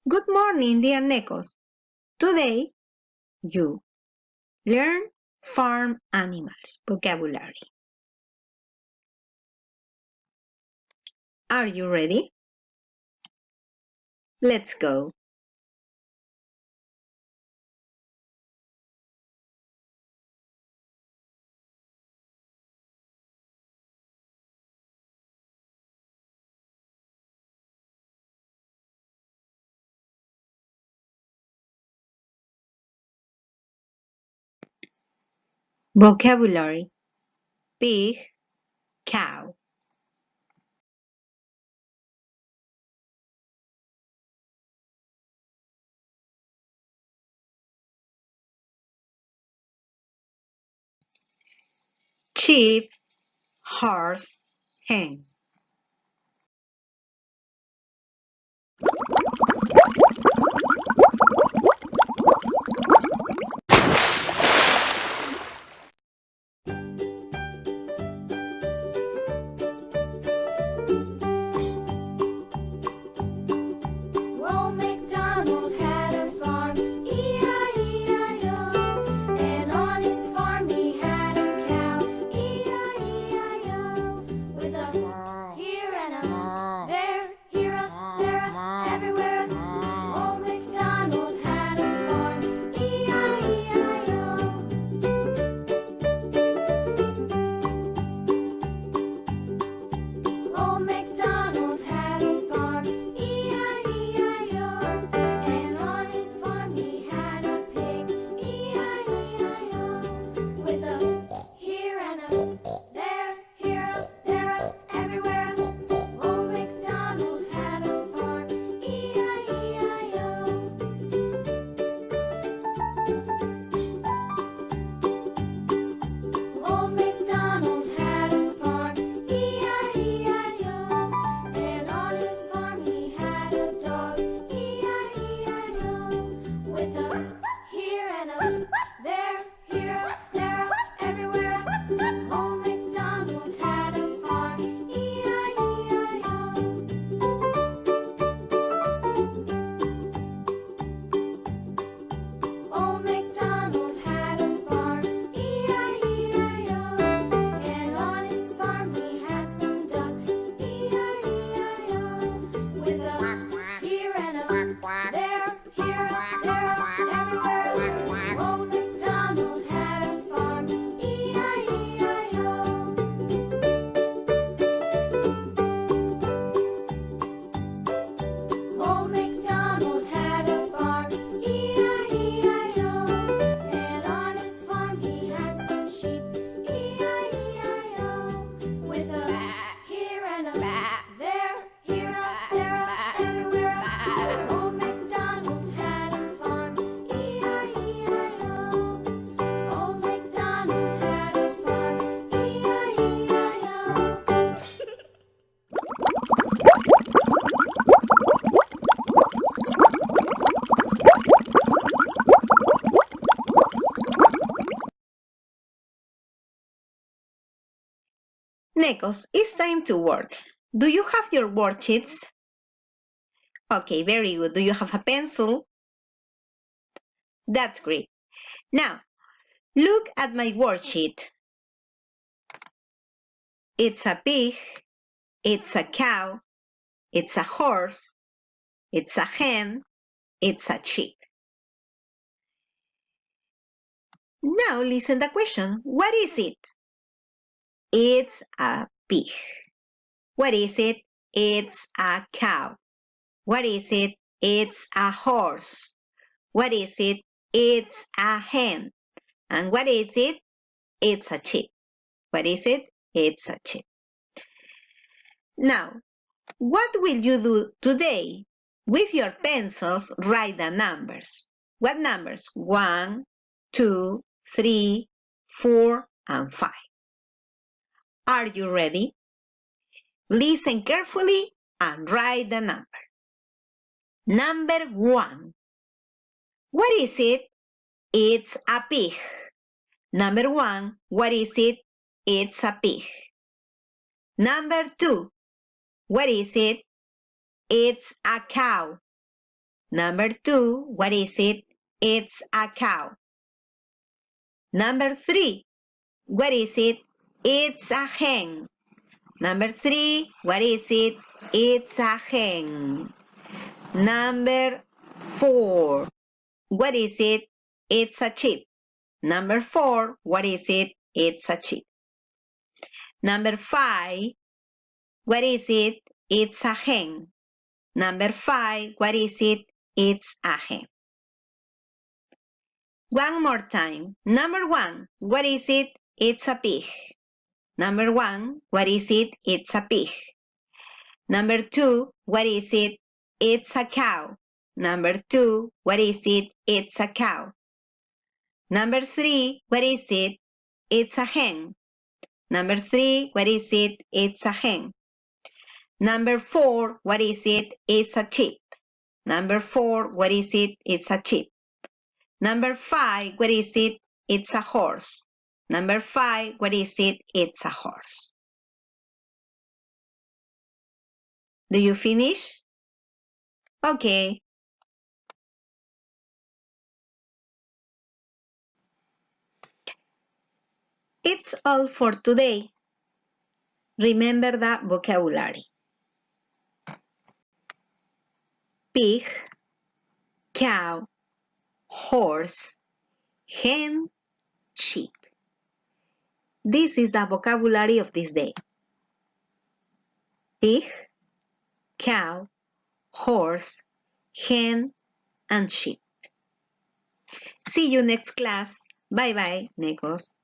Good morning, dear Nekos. Today, you learn farm animals vocabulary. Are you ready? Let's go. Vocabulary: pig, cow. Sheep, horse, hen. Old MacDonald had a farm, E-I-E-I-O. And on his farm he had a cow, E-I-E-I-O. With a here and a there, here a, there a, everywhere. Old MacDonald had a farm, E-I-E-I-O. Old MacDonald had a farm, E-I-E-I-O. And on his farm he had a pig, E-I-E-I-O. With a here and a there, here a, there a, everywhere. Old MacDonald had a farm, E-I-E-I-O. Old MacDonald had a farm, E-I-E-I-O. And on his farm he had a dog, E-I-E-I-O. With a here and a there, here a, there a, everywhere. Old MacDonald had a farm, E-I-E-I-O. Old MacDonald had a farm, E-I-E-I-O. And on his farm he had some ducks, E-I-E-I-O. With a here and a there, here a, there a, everywhere. Old MacDonald had a farm, E-I-E-I-O. Old MacDonald had a farm, E-I-E-I-O. And on his farm he had some sheep, E-I-E-I-O. With a here and a there, here a, there a, everywhere. Old MacDonald had a farm, E-I-E-I-O. Old MacDonald had a farm, E-I-E-I-O. Nekos, it's time to work. Do you have your worksheets? Okay, very good. Do you have a pencil? That's great. Now, look at my worksheet. It's a pig, it's a cow, it's a horse, it's a hen, it's a sheep. Now listen the question. What is it? It's a pig. What is it? It's a cow. What is it? It's a horse. What is it? It's a hen. And what is it? It's a sheep. What is it? It's a sheep. Now, what will you do today? With your pencils, write the numbers. What numbers? 1, 2, 3, 4, and 5. Are you ready? Listen carefully and write the number. Number 1. What is it? It's a pig. Number 1. What is it? It's a pig. Number 2. What is it? It's a cow. Number 2, what is it? It's a cow. Number 3, what is it? It's a hen. Number 3, what is it? It's a hen. Number 4, what is it? It's a sheep. Number 4, what is it? It's a sheep. Number 5, what is it? It's a hen. Number 5, what is it? It's a hen. One more time. Number 1, what is it? It's a pig. Number 1, what is it? It's a pig. Number 2, what is it? It's a cow. Number 2, what is it? It's a cow. Number 3, what is it? It's a hen. Number 3, what is it? It's a hen. Number 4, what is it? It's a sheep. Number 4, what is it? It's a sheep. Number 5, what is it? It's a horse. Number 5, what is it? It's a horse. Do you finish? Okay. It's all for today. Remember the vocabulary. Pig, cow, horse, hen, sheep. This is the vocabulary of this day. Pig, cow, horse, hen, and sheep. See you next class. Bye bye, Nekos.